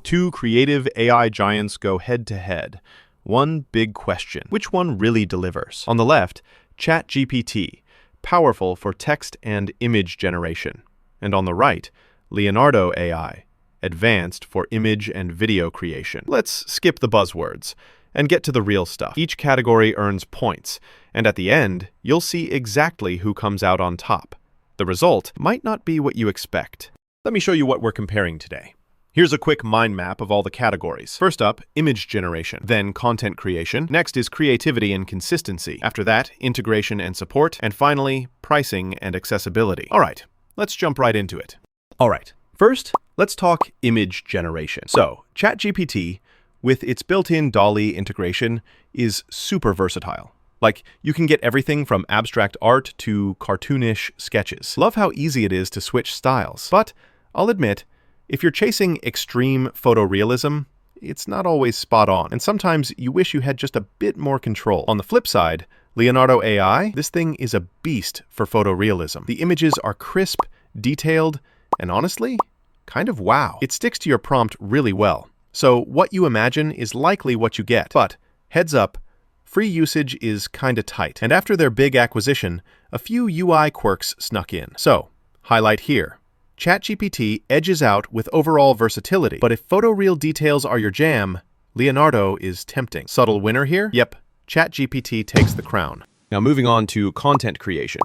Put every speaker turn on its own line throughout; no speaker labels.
Two creative AI giants go head-to-head. One big question: which one really delivers? On the left, ChatGPT, powerful for text and image generation. And on the right, Leonardo AI, advanced for image and video creation. Let's skip the buzzwords and get to the real stuff. Each category earns points, and at the end, you'll see exactly who comes out on top. The result might not be what you expect. Let me show you what we're comparing today. Here's a quick mind map of all the categories. First up, image generation, then content creation. Next is creativity and consistency. After that, integration and support. And finally, pricing and accessibility. All right, let's jump right into it. All right, first, let's talk image generation. So, ChatGPT, with its built-in DALL-E integration, is super versatile. Like, you can get everything from abstract art to cartoonish sketches. Love how easy it is to switch styles. But I'll admit, if you're chasing extreme photorealism, it's not always spot on, and sometimes you wish you had just a bit more control. On the flip side, Leonardo AI, this thing is a beast for photorealism. The images are crisp, detailed, and honestly, kind of wow. It sticks to your prompt really well. So what you imagine is likely what you get. But heads up, free usage is kinda tight. And after their big acquisition, a few UI quirks snuck in. So, highlight here. ChatGPT edges out with overall versatility, but if photoreal details are your jam, Leonardo is tempting. Subtle winner here? Yep, ChatGPT takes the crown. Now moving on to content creation.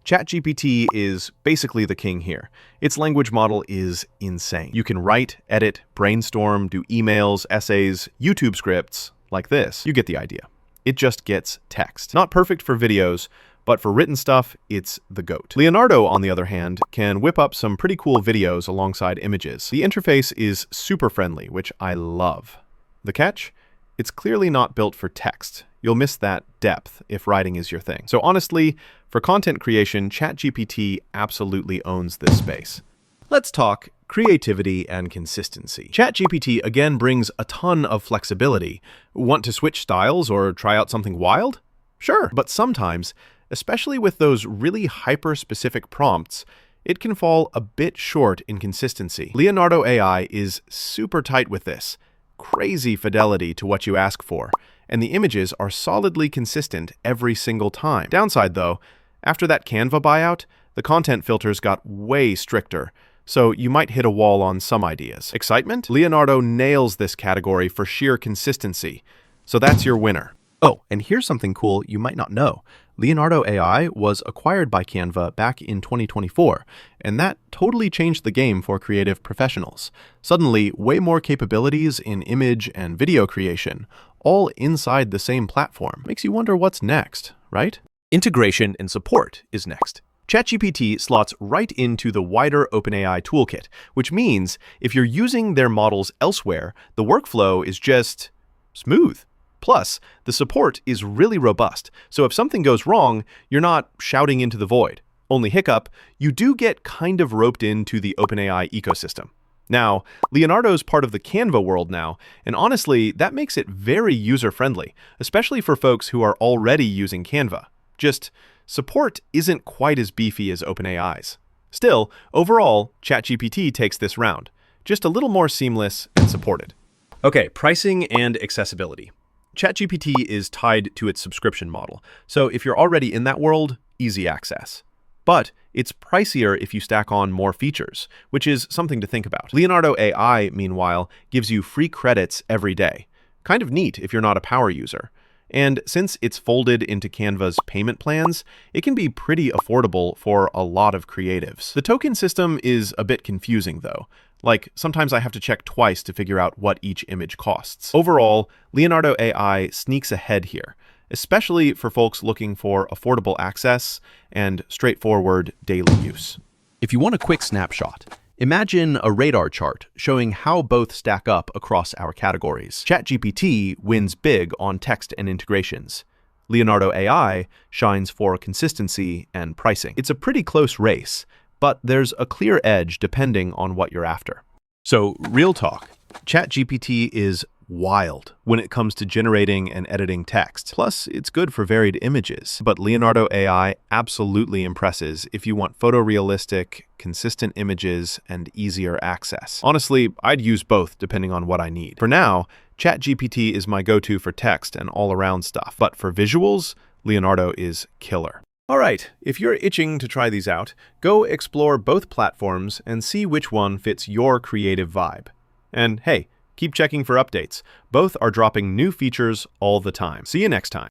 ChatGPT is basically the king here. Its language model is insane. You can write, edit, brainstorm, do emails, essays, YouTube scripts, like this. You get the idea. It just gets text. Not perfect for videos, but for written stuff, it's the GOAT. Leonardo, on the other hand, can whip up some pretty cool videos alongside images. The interface is super friendly, which I love. The catch? It's clearly not built for text. You'll miss that depth if writing is your thing. So honestly, for content creation, ChatGPT absolutely owns this space. Let's talk creativity and consistency. ChatGPT again brings a ton of flexibility. Want to switch styles or try out something wild? Sure, but sometimes, especially with those really hyper-specific prompts, it can fall a bit short in consistency. Leonardo AI is super tight with this. Crazy fidelity to what you ask for, and the images are solidly consistent every single time. Downside though, after that Canva buyout, the content filters got way stricter, so you might hit a wall on some ideas. Excitement? Leonardo nails this category for sheer consistency, so that's your winner. Oh, and here's something cool you might not know. Leonardo AI was acquired by Canva back in 2024, and that totally changed the game for creative professionals. Suddenly, way more capabilities in image and video creation, all inside the same platform. Makes you wonder what's next, right? Integration and support is next. ChatGPT slots right into the wider OpenAI toolkit, which means if you're using their models elsewhere, the workflow is just smooth. Plus, the support is really robust, so if something goes wrong, you're not shouting into the void. Only hiccup, you do get kind of roped into the OpenAI ecosystem. Now, Leonardo's part of the Canva world now, and honestly, that makes it very user-friendly, especially for folks who are already using Canva. Just, support isn't quite as beefy as OpenAI's. Still, overall, ChatGPT takes this round. Just a little more seamless and supported. Okay, pricing and accessibility. ChatGPT is tied to its subscription model, so if you're already in that world, easy access. But it's pricier if you stack on more features, which is something to think about. Leonardo AI, meanwhile, gives you free credits every day. Kind of neat if you're not a power user. And since it's folded into Canva's payment plans, it can be pretty affordable for a lot of creatives. The token system is a bit confusing though. Like, sometimes I have to check twice to figure out what each image costs. Overall, Leonardo AI sneaks ahead here, especially for folks looking for affordable access and straightforward daily use. If you want a quick snapshot, imagine a radar chart showing how both stack up across our categories. ChatGPT wins big on text and integrations. Leonardo AI shines for consistency and pricing. It's a pretty close race, but there's a clear edge depending on what you're after. So, real talk, ChatGPT is wild when it comes to generating and editing text. Plus, it's good for varied images. But Leonardo AI absolutely impresses if you want photorealistic, consistent images and easier access. Honestly, I'd use both depending on what I need. For now, ChatGPT is my go-to for text and all-around stuff. But for visuals, Leonardo is killer. Alright, if you're itching to try these out, go explore both platforms and see which one fits your creative vibe. And hey, keep checking for updates. Both are dropping new features all the time. See you next time.